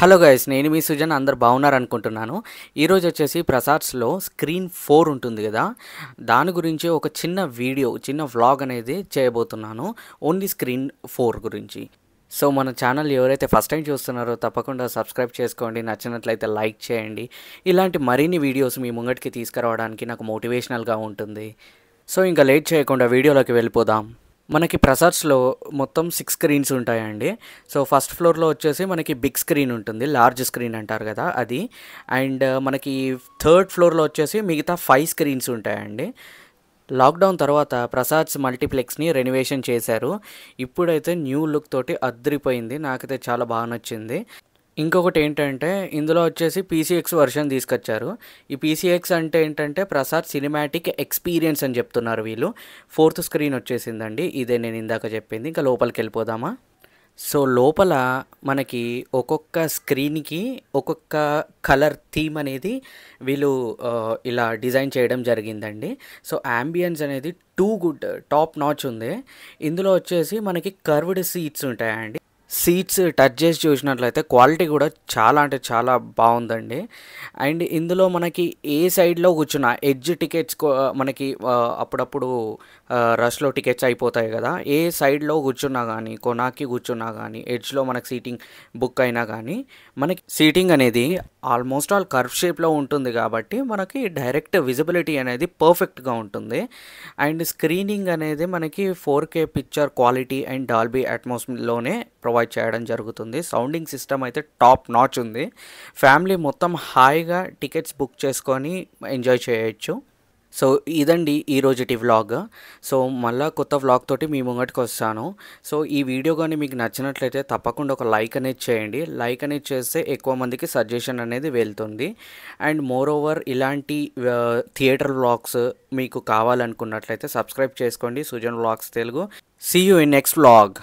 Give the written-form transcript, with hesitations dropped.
Hello guys, నేను మీ సుజన్. అందరు బాగున్నారనుకుంటున్నాను. ఈరోజు వచ్చేసి ప్రసాద్స్లో స్క్రీన్ 4 ఉంటుంది కదా, దాని గురించి ఒక చిన్న వీడియో, చిన్న వ్లాగ్ అనేది చేయబోతున్నాను. ఓన్లీ స్క్రీన్ 4 గురించి. సో మన ఛానల్ ఎవరైతే ఫస్ట్ టైం చూస్తున్నారో తప్పకుండా సబ్స్క్రైబ్ చేసుకోండి, నచ్చినట్లయితే లైక్ చేయండి. ఇలాంటి మరిన్ని వీడియోస్ మీ ముంగటికి తీసుకురావడానికి నాకు మోటివేషనల్గా ఉంటుంది. సో ఇంకా లేట్ చేయకుండా వీడియోలోకి వెళ్ళిపోదాం. మనకి ప్రసాద్స్లో మొత్తం 6 స్క్రీన్స్ ఉంటాయండి. సో ఫస్ట్ ఫ్లోర్లో వచ్చేసి మనకి బిగ్ స్క్రీన్ ఉంటుంది, లార్జ్ స్క్రీన్ అంటారు కదా అది. అండ్ మనకి థర్డ్ ఫ్లోర్లో వచ్చేసి మిగతా 5 స్క్రీన్స్ ఉంటాయండి. లాక్డౌన్ తర్వాత ప్రసాద్స్ మల్టీప్లెక్స్ని రెనోవేషన్ చేశారు. ఇప్పుడైతే న్యూ లుక్ తోటి అద్దరిపోయింది, నాకైతే చాలా బాగా నచ్చింది. ఇంకొకటి ఏంటంటే ఇందులో వచ్చేసి పీసీఎక్స్ వర్షన్ తీసుకొచ్చారు. ఈ పీసీఎక్స్ అంటే ఏంటంటే ప్రసాద్ సినిమాటిక్ ఎక్స్పీరియన్స్ అని చెప్తున్నారు వీళ్ళు. 4th స్క్రీన్ వచ్చేసిందండి, ఇదే నేను ఇందాక చెప్పింది. ఇంకా లోపలికి వెళ్ళిపోదామా. సో లోపల మనకి ఒక్కొక్క స్క్రీన్కి ఒక్కొక్క కలర్ థీమ్ అనేది వీళ్ళు ఇలా డిజైన్ చేయడం జరిగిందండి. సో యాంబియన్స్ అనేది టూ గుడ్, టాప్ నాచ్ ఉంది. ఇందులో వచ్చేసి మనకి కర్వ్డ్ సీట్స్ ఉంటాయండి. సీట్స్ టచ్ చేసి చూసినట్లయితే క్వాలిటీ కూడా చాలా అంటే చాలా బాగుందండి. అండ్ ఇందులో మనకి ఏ సైడ్లో కూర్చున్నా ఎడ్జ్ టికెట్స్ మనకి అప్పుడప్పుడు రష్లో టికెట్స్ అయిపోతాయి కదా, ఏ సైడ్లో కూర్చున్నా కానీ, కొనాకి కూర్చున్నా కానీ, ఎడ్జ్లో మనకి సీటింగ్ బుక్ అయినా కానీ మనకి సీటింగ్ అనేది ఆల్మోస్ట్ ఆల్ కర్వ్ షేప్లో ఉంటుంది కాబట్టి మనకి డైరెక్ట్ విజిబిలిటీ అనేది పర్ఫెక్ట్గా ఉంటుంది. అండ్ స్క్రీనింగ్ అనేది మనకి 4K picture quality and dolby అట్మాస్లోనే ప్రొవైడ్ చేయడం జరుగుతుంది. సౌండింగ్ సిస్టమ్ అయితే టాప్ నాచ్ ఉంది. ఫ్యామిలీ మొత్తం హాయిగా టికెట్స్ బుక్ చేసుకొని ఎంజాయ్ చేయొచ్చు. సో ఇదండి ఈరోజుటి వ్లాగ్. సో మళ్ళీ కొత్త వ్లాగ్ తోటి మీ ముంగటికి వస్తాను. సో ఈ వీడియో కానీ మీకు నచ్చినట్లయితే తప్పకుండా ఒక లైక్ అనేది చేయండి. లైక్ అనేది చేస్తే ఎక్కువ మందికి సజెషన్ అనేది వెళ్తుంది. అండ్ మోర్ ఓవర్ ఇలాంటి థియేటర్ వ్లాగ్స్ మీకు కావాలనుకున్నట్లయితే సబ్స్క్రైబ్ చేసుకోండి, Sujan vlogs Telugu. See you in next vlog.